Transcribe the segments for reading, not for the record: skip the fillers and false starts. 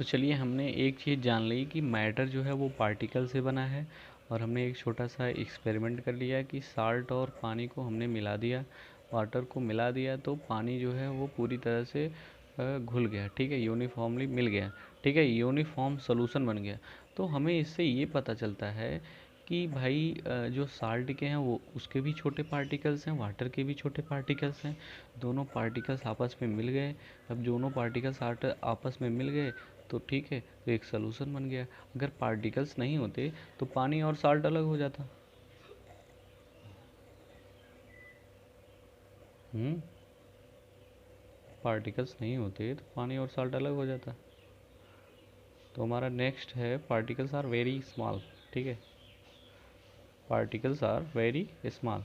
तो चलिए हमने एक चीज़ जान ली कि मैटर जो है वो पार्टिकल से बना है, और हमने एक छोटा सा एक्सपेरिमेंट कर लिया कि साल्ट और पानी को हमने मिला दिया, वाटर को मिला दिया, तो पानी जो है वो पूरी तरह से घुल गया, ठीक है, यूनिफॉर्मली मिल गया, ठीक है, यूनिफॉर्म सोल्यूशन बन गया। तो हमें इससे ये पता चलता है कि भाई जो साल्ट के हैं वो उसके भी छोटे पार्टिकल्स हैं, वाटर के भी छोटे पार्टिकल्स हैं, दोनों पार्टिकल्स आपस में मिल गए। अब दोनों पार्टिकल्स आपस में मिल गए तो ठीक है, तो एक सलूशन बन गया। अगर पार्टिकल्स नहीं होते तो पानी और साल्ट अलग हो जाता। पार्टिकल्स नहीं होते तो पानी और साल्ट अलग हो जाता। तो हमारा नेक्स्ट है पार्टिकल्स आर वेरी स्मॉल, ठीक है, पार्टिकल्स आर वेरी स्मॉल।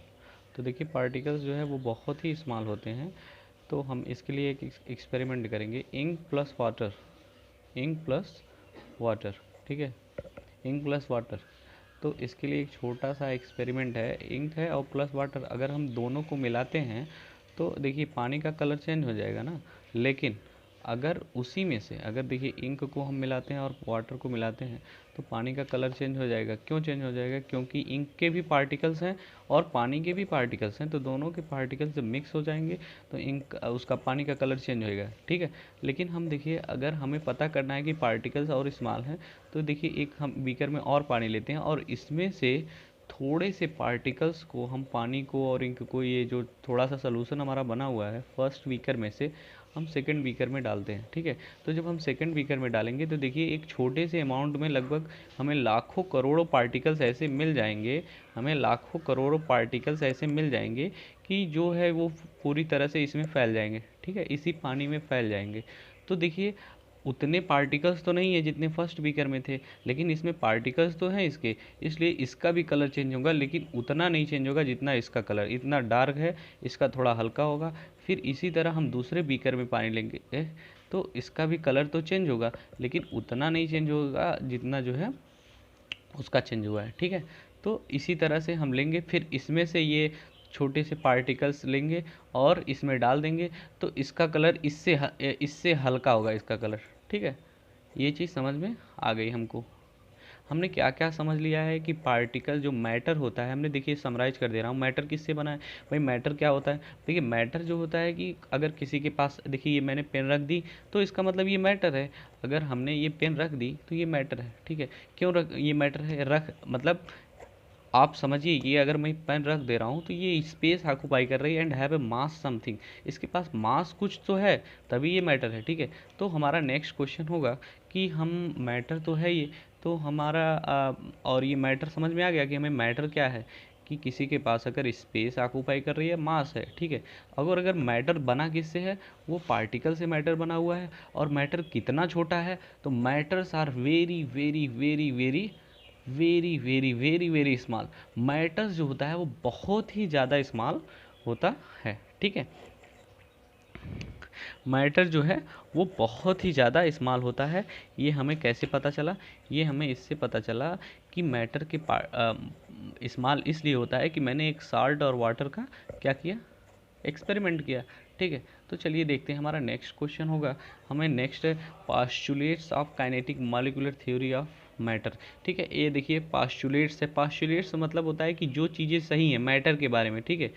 तो देखिए पार्टिकल्स जो है वो बहुत ही स्मॉल होते हैं। तो हम इसके लिए एक एक्सपेरिमेंट करेंगे, ink plus water, ink plus water, ठीक है, इंक प्लस वाटर। तो इसके लिए एक छोटा सा एक्सपेरिमेंट है, इंक है और प्लस वाटर, अगर हम दोनों को मिलाते हैं तो देखिए पानी का कलर चेंज हो जाएगा ना। लेकिन अगर उसी में से, अगर देखिए इंक को हम मिलाते हैं और वाटर को मिलाते हैं तो पानी का कलर चेंज हो जाएगा। क्यों चेंज हो जाएगा? क्योंकि इंक के भी पार्टिकल्स हैं और पानी के भी पार्टिकल्स हैं, तो दोनों के पार्टिकल्स जब मिक्स हो जाएंगे तो इंक उसका पानी का कलर चेंज होएगा, ठीक है। लेकिन हम देखिए अगर हमें पता करना है कि पार्टिकल्स और स्मॉल हैं, तो देखिए एक हम बीकर में और पानी लेते हैं और इसमें से थोड़े से पार्टिकल्स को, हम पानी को और इंक को, ये जो थोड़ा सा सलूशन हमारा बना हुआ है फर्स्ट बीकर में से, हम सेकंड बीकर में डालते हैं, ठीक है। तो जब हम सेकंड बीकर में डालेंगे तो देखिए एक छोटे से अमाउंट में लगभग हमें लाखों करोड़ों पार्टिकल्स ऐसे मिल जाएंगे, हमें लाखों करोड़ों पार्टिकल्स ऐसे मिल जाएंगे कि जो है वो पूरी तरह से इसमें फैल जाएंगे, ठीक है, इसी पानी में फैल जाएंगे। तो देखिए उतने पार्टिकल्स तो नहीं है जितने फर्स्ट बीकर में थे, लेकिन इसमें पार्टिकल्स तो हैं इसके, इसलिए इसका भी कलर चेंज होगा, लेकिन उतना नहीं चेंज होगा जितना इसका कलर, इतना डार्क है, इसका थोड़ा हल्का होगा। फिर इसी तरह हम दूसरे बीकर में पानी लेंगे तो इसका भी कलर तो चेंज होगा, लेकिन उतना नहीं चेंज होगा जितना जो है उसका चेंज हुआ है, ठीक है। तो इसी तरह से हम लेंगे, फिर इसमें से ये छोटे से पार्टिकल्स लेंगे और इसमें डाल देंगे, तो इसका कलर इससे हल्का होगा, इसका कलर, ठीक है। ये चीज़ समझ में आ गई हमको। हमने क्या क्या समझ लिया है कि पार्टिकल जो मैटर होता है, हमने देखिए समराइज कर दे रहा हूँ, मैटर किससे बना है। भाई मैटर क्या होता है? देखिए मैटर जो होता है कि अगर किसी के पास, देखिए ये मैंने पेन रख दी तो इसका मतलब ये मैटर है। अगर हमने ये पेन रख दी तो ये मैटर है, ठीक है। क्यों रख, ये मैटर है, रख मतलब आप समझिए कि अगर मैं पेन रख दे रहा हूँ तो ये स्पेस ऑक्यूपाई कर रही है and have a mass something, इसके पास मास कुछ तो है, तभी ये मैटर है, ठीक है। तो हमारा नेक्स्ट क्वेश्चन होगा कि हम मैटर तो है ये, तो हमारा और ये मैटर समझ में आ गया कि हमें मैटर क्या है, कि किसी के पास अगर स्पेस ऑक्यूपाई कर रही है, मास है, ठीक है। अगर मैटर बना किससे है, वो पार्टिकल से मैटर बना हुआ है, और मैटर कितना छोटा है, तो matters are very very very very very very very very small. Matters जो होता है वो बहुत ही ज़्यादा स्मॉल होता है, ठीक है। मैटर जो है वो बहुत ही ज़्यादा स्मॉल होता है। ये हमें कैसे पता चला? ये हमें इससे पता चला कि मैटर के स्मॉल इसलिए होता है कि मैंने एक साल्ट और वाटर का क्या किया, एक्सपेरिमेंट किया, ठीक है। तो चलिए देखते हैं हमारा नेक्स्ट क्वेश्चन होगा। हमें नेक्स्ट है postulates of kinetic molecular theory of matter, ठीक है। ये देखिए पास्चुलेट्स है, पास्चुलेट्स मतलब होता है कि जो चीज़ें सही हैं मैटर के बारे में, ठीक है।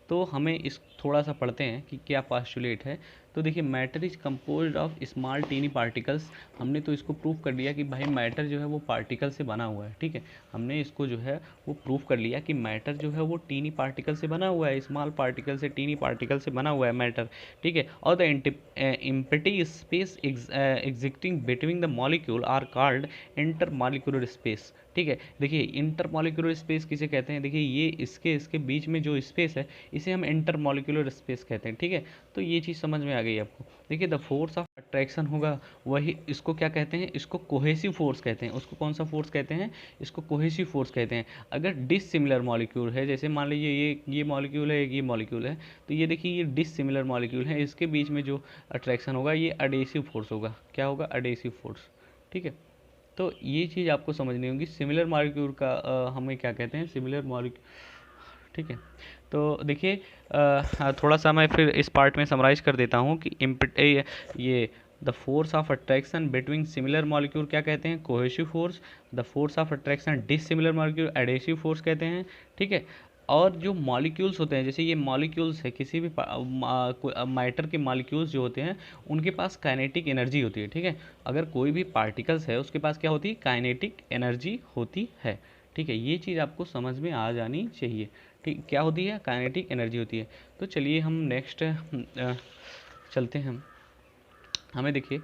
तो हमें इस थोड़ा सा पढ़ते हैं कि क्या पास्चुलेट है। तो देखिए matter is composed of small tiny particles. हमने तो इसको प्रूफ कर लिया कि भाई मैटर जो है वो पार्टिकल से बना हुआ है, ठीक है। हमने इसको जो है वो प्रूफ कर लिया कि मैटर जो है वो टीनी पार्टिकल से बना हुआ है, स्मॉल पार्टिकल से, टीनी पार्टिकल से बना हुआ है मैटर, ठीक है। और the empty space existing between the molecule are called intermolecular space, ठीक है। देखिए इंटर मॉलिक्यूलर स्पेस किसे कहते हैं? देखिए ये इसके बीच में जो स्पेस है इसे हम इंटर मॉलिक्यूलर स्पेस कहते हैं, ठीक है। तो ये चीज़ समझ में आ गई आपको। देखिए द फोर्स ऑफ अट्रैक्शन होगा, वही इसको क्या कहते हैं, इसको कोहेसिव फोर्स कहते हैं। उसको कौन सा फोर्स कहते हैं? इसको कोहेसिव फोर्स कहते हैं। अगर डिसिमिलर मॉलिक्यूल है, जैसे मान लीजिए ये मॉलिक्यूल है, ये मॉलिक्यूल है, तो ये देखिए ये डिसिमिलर मॉलिक्यूल है, इसके बीच में जो अट्रैक्शन होगा ये अडेसिव फोर्स होगा। क्या होगा? अडेसिव फोर्स, ठीक है। तो ये चीज़ आपको समझनी होगी। सिमिलर मॉलिक्यूल का हमें क्या कहते हैं? सिमिलर मॉलिक्यूल, ठीक है। तो देखिए थोड़ा सा मैं फिर इस पार्ट में समराइज़ कर देता हूँ कि ये the force of attraction between similar molecule क्या कहते हैं, cohesive force. The force of attraction dissimilar molecule adhesive force कहते हैं, ठीक है। और जो मॉलिक्यूल्स होते हैं, जैसे ये मॉलिक्यूल्स है, किसी भी मैटर के मॉलिक्यूल्स जो होते हैं उनके पास काइनेटिक एनर्जी होती है, ठीक है। अगर कोई भी पार्टिकल्स है उसके पास क्या होती है, काइनेटिक एनर्जी होती है, ठीक है। ये चीज़ आपको समझ में आ जानी चाहिए, ठीक। क्या होती है, काइनेटिक एनर्जी होती है। तो चलिए हम नेक्स्ट चलते हैं। हमें देखिए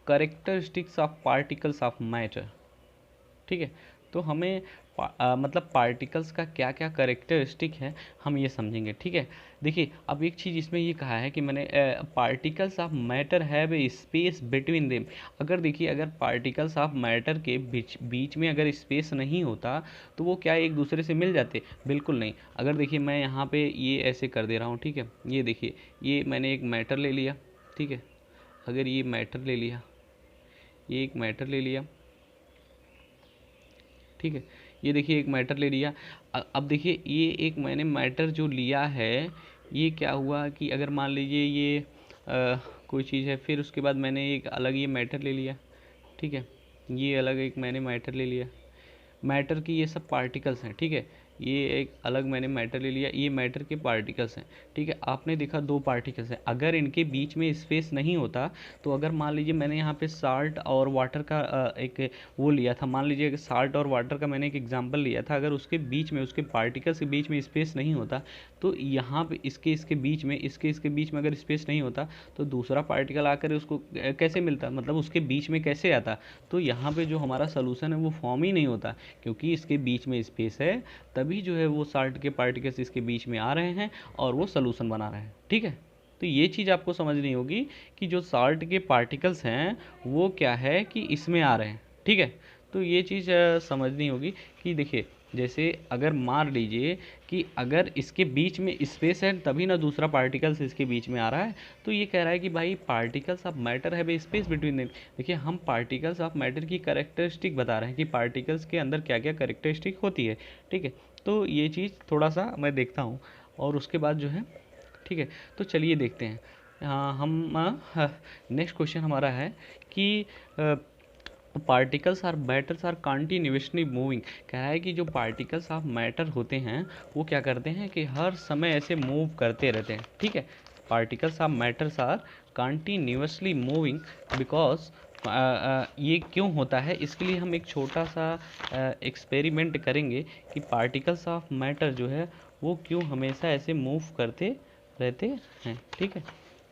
characteristics of particles of matter, ठीक है। तो हमें मतलब पार्टिकल्स का क्या क्या करेक्टरिस्टिक है हम ये समझेंगे, ठीक है। देखिए अब एक चीज़ इसमें ये कहा है कि मैंने particles of matter have a space between them. अगर देखिए अगर पार्टिकल्स ऑफ मैटर के बीच में अगर स्पेस नहीं होता तो वो क्या एक दूसरे से मिल जाते, बिल्कुल नहीं। अगर देखिए मैं यहाँ पे ये ऐसे कर दे रहा हूँ, ठीक है। ये देखिए ये मैंने एक मैटर ले लिया, ठीक है। अगर ये मैटर ले लिया, ये एक मैटर ले लिया, ठीक है। ये देखिए एक मैटर ले लिया। अब देखिए ये एक मैंने मैटर जो लिया है, ये क्या हुआ कि अगर मान लीजिए ये कोई चीज़ है, फिर उसके बाद मैंने एक अलग ये मैटर ले लिया, ठीक है। ये अलग एक मैंने मैटर ले लिया, मैटर की ये सब पार्टिकल्स हैं, ठीक है। ये एक अलग मैंने मैटर ले लिया, ये मैटर के पार्टिकल्स हैं, ठीक है। आपने देखा दो पार्टिकल्स हैं, अगर इनके बीच में स्पेस नहीं होता तो अगर मान लीजिए मैंने यहाँ पे साल्ट और वाटर का एक वो लिया था, मान लीजिए साल्ट और वाटर का मैंने एक एग्जांपल लिया था, अगर उसके बीच में उसके पार्टिकल्स के बीच में स्पेस नहीं होता तो यहाँ पे इसके बीच में इसके बीच में अगर स्पेस नहीं होता तो दूसरा पार्टिकल आकर उसको कैसे मिलता, मतलब उसके बीच में कैसे आता। तो यहाँ पे जो हमारा सोल्यूशन है वो फॉर्म ही नहीं होता, क्योंकि इसके बीच में स्पेस है, तभी जो है वो साल्ट के पार्टिकल्स इसके बीच में आ रहे हैं और वो सोल्यूशन बना रहे हैं, ठीक है। तो ये चीज़ आपको समझनी होगी कि जो साल्ट के पार्टिकल्स हैं वो क्या है कि इसमें आ रहे हैं, ठीक है। तो ये चीज़ समझनी होगी कि देखिए जैसे अगर मान लीजिए कि अगर इसके बीच में स्पेस है तभी ना दूसरा पार्टिकल्स इसके बीच में आ रहा है, तो ये कह रहा है कि भाई particles of matter have a space between them. देखिए हम पार्टिकल्स ऑफ मैटर की करेक्टरिस्टिक बता रहे हैं कि पार्टिकल्स के अंदर क्या क्या करेक्टरिस्टिक होती है, ठीक है। तो ये चीज़ थोड़ा सा मैं देखता हूँ और उसके बाद जो है, ठीक है। तो चलिए देखते हैं। हम नेक्स्ट क्वेश्चन हमारा है कि particles are matters are continuously moving. कह रहा है कि जो पार्टिकल्स ऑफ मैटर होते हैं वो क्या करते हैं कि हर समय ऐसे मूव करते रहते हैं, ठीक है। Particles of matters are continuously moving because ये क्यों होता है, इसके लिए हम एक छोटा सा एक्सपेरिमेंट करेंगे कि पार्टिकल्स ऑफ मैटर जो है वो क्यों हमेशा ऐसे मूव करते रहते हैं, ठीक है।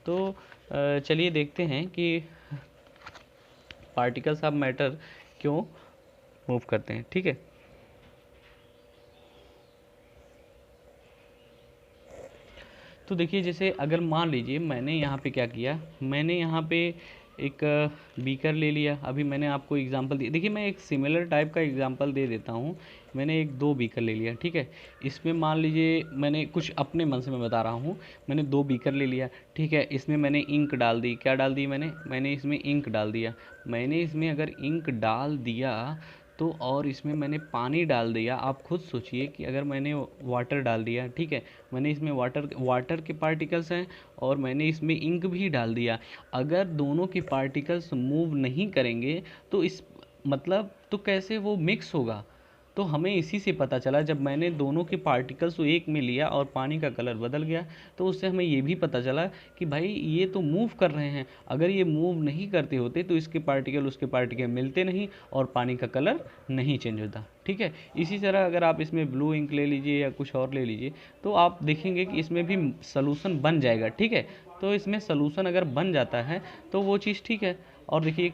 तो चलिए देखते हैं कि पार्टिकल्स ऑफ मैटर क्यों मूव करते हैं, ठीक है। तो देखिए जैसे अगर मान लीजिए मैंने यहाँ पे क्या किया, मैंने यहाँ पे एक बीकर ले लिया। अभी मैंने आपको एग्जांपल दिया, देखिए मैं एक सिमिलर टाइप का एग्जांपल दे देता हूँ। मैंने एक दो बीकर ले लिया, ठीक है। इसमें मान लीजिए मैंने कुछ अपने मन से मैं बता रहा हूँ, मैंने दो बीकर ले लिया, ठीक है। इसमें मैंने इंक डाल दी, क्या डाल दी मैंने इसमें इंक डाल दिया। मैंने इसमें अगर इंक डाल दिया तो और इसमें मैंने पानी डाल दिया, आप खुद सोचिए कि अगर मैंने वाटर डाल दिया, ठीक है। मैंने इसमें वाटर के पार्टिकल्स हैं और मैंने इसमें इंक भी डाल दिया। अगर दोनों के पार्टिकल्स मूव नहीं करेंगे तो इस मतलब तो कैसे वो मिक्स होगा। तो हमें इसी से पता चला, जब मैंने दोनों के पार्टिकल्स को एक में लिया और पानी का कलर बदल गया, तो उससे हमें ये भी पता चला कि भाई ये तो मूव कर रहे हैं। अगर ये मूव नहीं करते होते तो इसके पार्टिकल उसके पार्टिकल मिलते नहीं और पानी का कलर नहीं चेंज होता, ठीक है। इसी तरह अगर आप इसमें ब्लू इंक ले लीजिए या कुछ और ले लीजिए तो आप देखेंगे कि इसमें भी सलूशन बन जाएगा, ठीक है। तो इसमें सलूशन अगर बन जाता है तो वो चीज़ ठीक है। और देखिए